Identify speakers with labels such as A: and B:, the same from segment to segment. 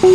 A: Hey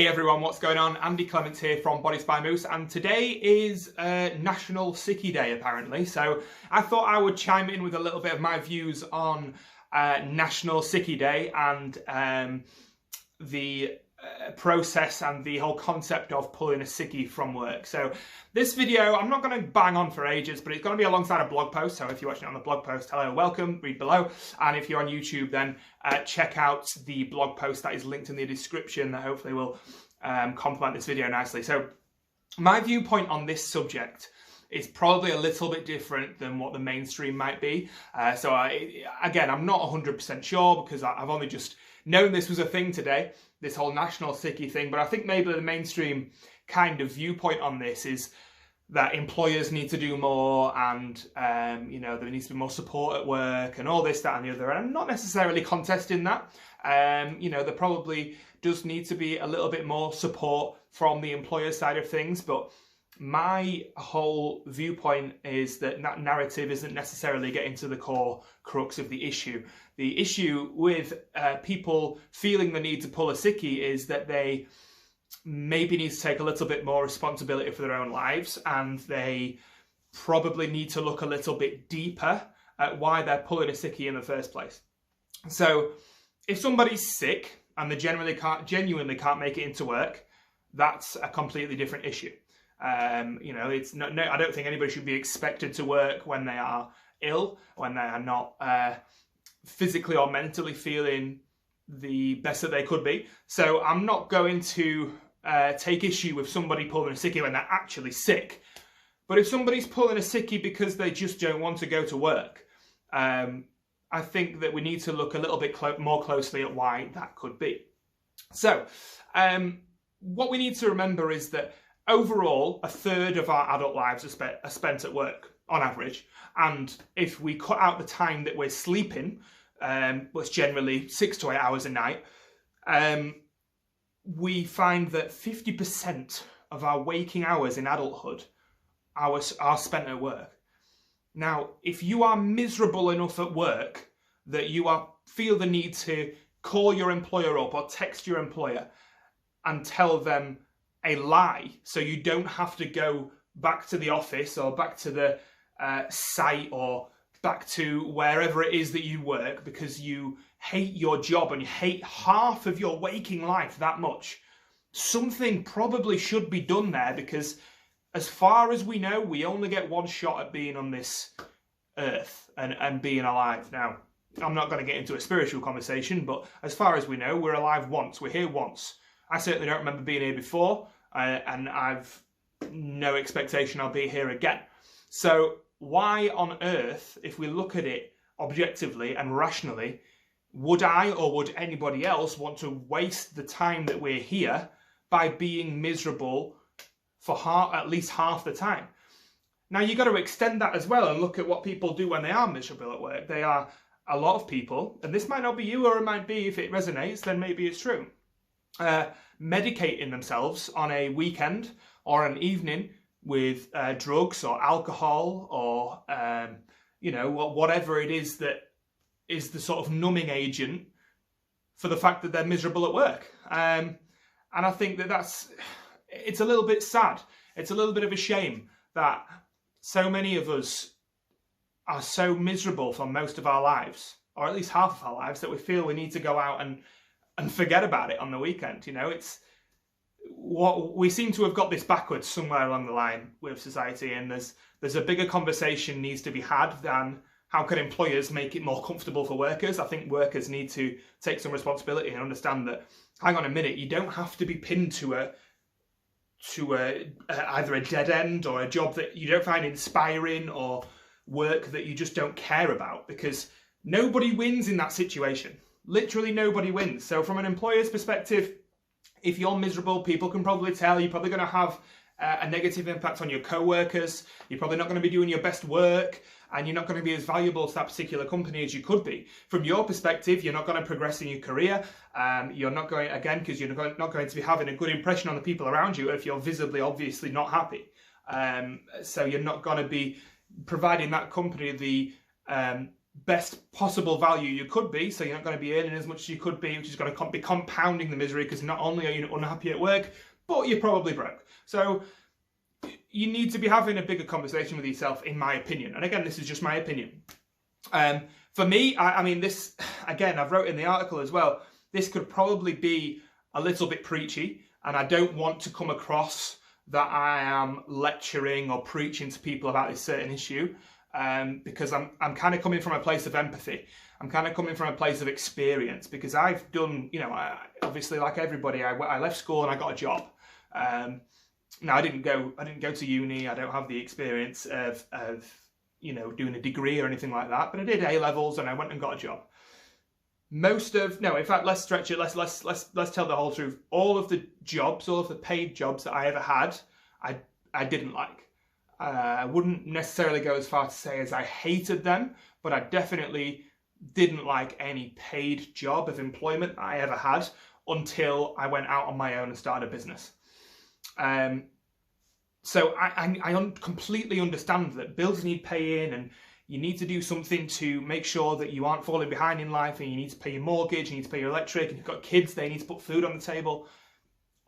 A: everyone, what's going on? Andy Clements here from Bodies by Moose, and today is National Sickie Day apparently, so I thought I would chime in with a little bit of my views on National Sickie Day and the process and the whole concept of pulling a sickie from work. So this video, I'm not going to bang on for ages, but it's going to be alongside a blog post. So if you're watching it on the blog post, hello, welcome, read below. And if you're on YouTube, then check out the blog post that is linked in the description that hopefully will complement this video nicely. So my viewpoint on this subject is probably a little bit different than what the mainstream might be. Again, I'm not 100% sure because I've only just known this was a thing today, this whole national sickie thing, but I think maybe the mainstream kind of viewpoint on this is that employers need to do more and, you know, there needs to be more support at work and all this, that and the other. And I'm not necessarily contesting that. You know, there probably does need to be a little bit more support from the employer side of things, but my whole viewpoint is that that narrative isn't necessarily getting to the core crux of the issue. The issue with people feeling the need to pull a sickie is that they maybe need to take a little bit more responsibility for their own lives, and they probably need to look a little bit deeper at why they're pulling a sickie in the first place. So if somebody's sick and they genuinely can't make it into work, that's a completely different issue. You know, it's not, no, I don't think anybody should be expected to work when they are ill, when they are not physically or mentally feeling the best that they could be. So I'm not going to take issue with somebody pulling a sickie when they're actually sick. But if somebody's pulling a sickie because they just don't want to go to work, I think that we need to look a little bit more closely at why that could be. So what we need to remember is that overall, a third of our adult lives are spent at work, on average. And if we cut out the time that we're sleeping, which generally 6 to 8 hours a night, we find that 50% of our waking hours in adulthood are spent at work. Now, if you are miserable enough at work that you feel the need to call your employer up or text your employer and tell them a lie so you don't have to go back to the office or back to the site or back to wherever it is that you work because you hate your job and you hate half of your waking life that much, something probably should be done there, because as far as we know, we only get one shot at being on this earth and being alive. Now, I'm not going to get into a spiritual conversation, but as far as we know, we're alive once, we're here once. I certainly don't remember being here before, and I've no expectation I'll be here again. So why on earth, if we look at it objectively and rationally, would I or would anybody else want to waste the time that we're here by being miserable for at least half the time? Now, you've got to extend that as well and look at what people do when they are miserable at work. They are a lot of people, and this might not be you, or it might be, if it resonates, then maybe it's true, medicating themselves on a weekend or an evening with drugs or alcohol or you know, whatever it is that is the sort of numbing agent for the fact that they're miserable at work. And I think that it's a little bit sad. It's a little bit of a shame that so many of us are so miserable for most of our lives, or at least half of our lives, that we feel we need to go out and forget about it on the weekend. You know, it's what we seem to have got this backwards somewhere along the line with society, and there's a bigger conversation needs to be had than how can employers make it more comfortable for workers. I think workers need to take some responsibility and understand that, hang on a minute, you don't have to be pinned to either a dead end or a job that you don't find inspiring or work that you just don't care about, because nobody wins in that situation. Literally nobody wins. So from an employer's perspective, if you're miserable, people can probably tell. You're probably going to have a negative impact on your co-workers. You're probably not going to be doing your best work, and you're not going to be as valuable to that particular company as you could be. From your perspective, you're not going to progress in your career. You're not going, again, because you're not going to be having a good impression on the people around you if you're visibly, obviously not happy. So you're not going to be providing that company the best possible value you could be, so you're not going to be earning as much as you could be, which is going to be compounding the misery, because not only are you unhappy at work, but you're probably broke. So you need to be having a bigger conversation with yourself, in my opinion. And again, this is just my opinion. For me, I mean, this, again, I've wrote in the article as well, this could probably be a little bit preachy, and I don't want to come across that I am lecturing or preaching to people about this certain issue, because I'm kind of coming from a place of empathy. I'm kind of coming from a place of experience, because I've done, you know, obviously like everybody, I left school and I got a job. Now I didn't go to uni. I don't have the experience of you know, doing a degree or anything like that, but I did A-levels and I went and got a job. In fact, let's stretch it. Let's tell the whole truth. All of the jobs, all of the paid jobs that I ever had, I didn't like. I wouldn't necessarily go as far to say as I hated them, but I definitely didn't like any paid job of employment I ever had until I went out on my own and started a business. So I completely understand that bills need paying, and you need to do something to make sure that you aren't falling behind in life, and you need to pay your mortgage, you need to pay your electric, and you've got kids, they need to put food on the table.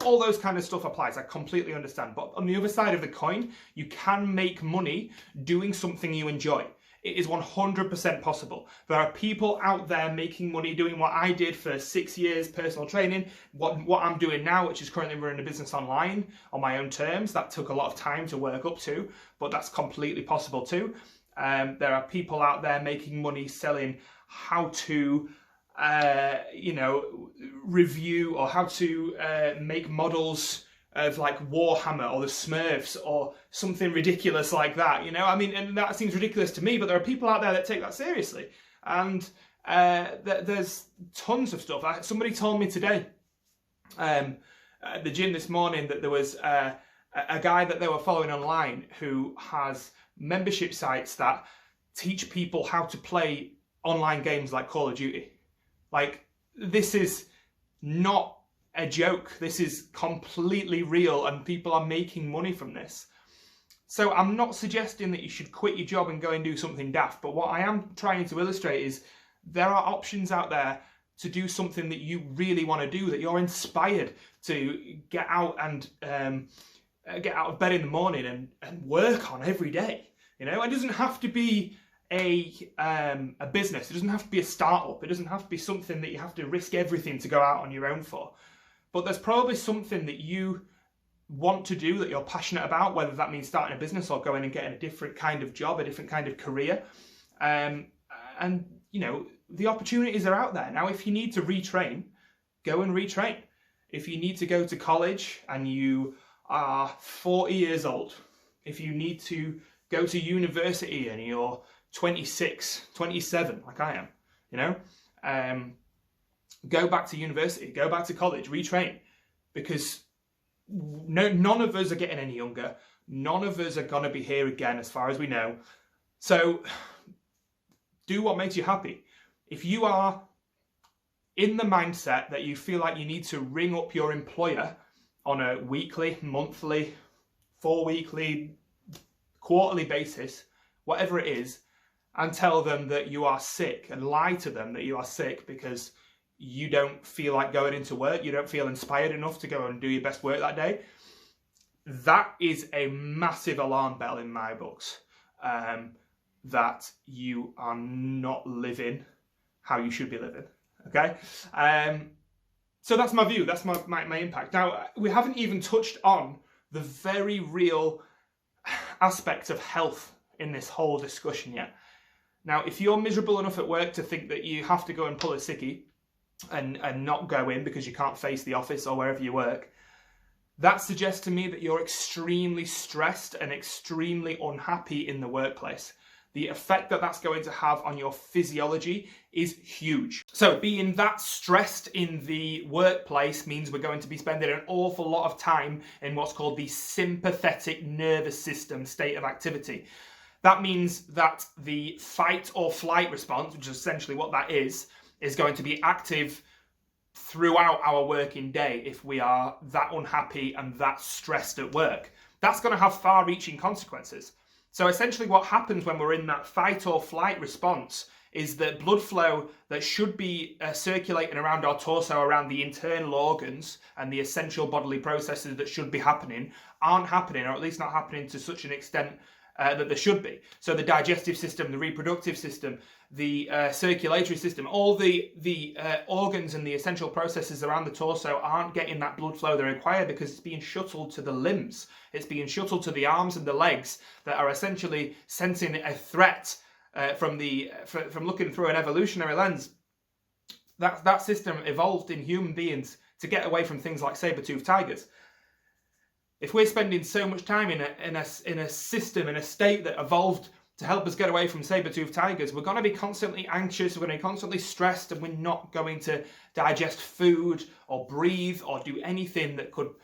A: All those kind of stuff applies. I completely understand. But on the other side of the coin, you can make money doing something you enjoy. It is 100% possible. There are people out there making money doing what I did for 6 years, personal training, what I'm doing now, which is currently running a business online on my own terms. That took a lot of time to work up to, but that's completely possible too. There are people out there making money selling how to, you know, review, or how to make models of like Warhammer or the Smurfs or something ridiculous like that, you know? I mean, and that seems ridiculous to me, but there are people out there that take that seriously. And there's tons of stuff. Somebody told me today at the gym this morning that there was a guy that they were following online who has membership sites that teach people how to play online games like Call of Duty. Like, this is not a joke. This is completely real, and people are making money from this. So I'm not suggesting that you should quit your job and go and do something daft, but what I am trying to illustrate is there are options out there to do something that you really want to do, that you're inspired to get out and get out of bed in the morning and work on every day. You know, it doesn't have to be a business. It doesn't have to be a startup. It doesn't have to be something that you have to risk everything to go out on your own for. But there's probably something that you want to do, that you're passionate about, whether that means starting a business or going and getting a different kind of job, a different kind of career. And, you know, the opportunities are out there. Now, if you need to retrain, go and retrain. If you need to go to college and you are 40 years old, if you need to go to university and you're 26, 27, like I am, you know, go back to university, go back to college, retrain, because none of us are getting any younger. None of us are going to be here again, as far as we know. So do what makes you happy. If you are in the mindset that you feel like you need to ring up your employer on a weekly, monthly, 4-weekly, quarterly basis, whatever it is, and tell them that you are sick, and lie to them that you are sick because you don't feel like going into work, you don't feel inspired enough to go and do your best work that day, that is a massive alarm bell in my books, that you are not living how you should be living, okay? So that's my view, that's my impact. Now, we haven't even touched on the very real aspect of health in this whole discussion yet. Now, if you're miserable enough at work to think that you have to go and pull a sickie and not go in because you can't face the office or wherever you work, that suggests to me that you're extremely stressed and extremely unhappy in the workplace. The effect that that's going to have on your physiology is huge. So being that stressed in the workplace means we're going to be spending an awful lot of time in what's called the sympathetic nervous system state of activity. That means that the fight or flight response, which is essentially what that is going to be active throughout our working day if we are that unhappy and that stressed at work. That's going to have far-reaching consequences. So essentially what happens when we're in that fight or flight response is that blood flow that should be circulating around our torso, around the internal organs and the essential bodily processes that should be happening, aren't happening, or at least not happening to such an extent that there should be. So the digestive system, the reproductive system, the circulatory system, all the organs and the essential processes around the torso aren't getting that blood flow they require because it's being shuttled to the limbs. It's being shuttled to the arms and the legs that are essentially sensing a threat from looking through an evolutionary lens. That system evolved in human beings to get away from things like saber-toothed tigers. If we're spending so much time in a system, in a state that evolved to help us get away from saber-toothed tigers, we're going to be constantly anxious, we're going to be constantly stressed, and we're not going to digest food or breathe or do anything that could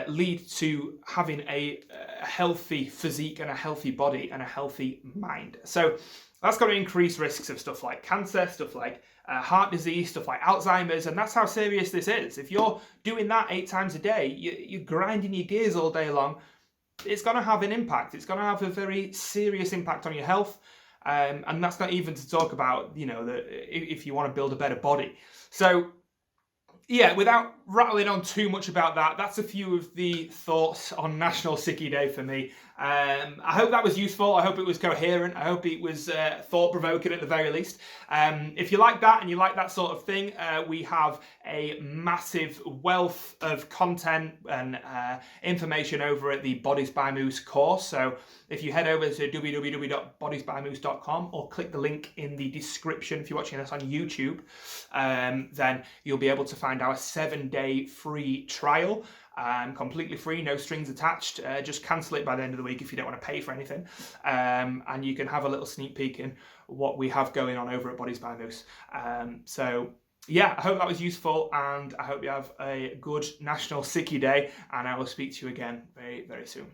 A: lead to having a healthy physique and a healthy body and a healthy mind. So that's going to increase risks of stuff like cancer, stuff like heart disease, stuff like Alzheimer's, and that's how serious this is. If you're doing that 8 times a day, you're grinding your gears all day long, it's going to have an impact. It's going to have a very serious impact on your health, and that's not even to talk about, if you want to build a better body. So yeah, without rattling on too much about that, that's a few of the thoughts on National Sickie Day for me. I hope that was useful. I hope it was coherent. I hope it was thought-provoking at the very least. If you like that and you like that sort of thing, we have a massive wealth of content and information over at the Bodies by Moose course. So if you head over to www.bodiesbymoose.com or click the link in the description if you're watching this on YouTube, then you'll be able to find our 7-day free trial. Completely free, no strings attached. Just cancel it by the end of the week if you don't want to pay for anything. And you can have a little sneak peek in what we have going on over at Bodies by Moose. So yeah, I hope that was useful, and I hope you have a good National Sickie Day, and I will speak to you again very, very soon.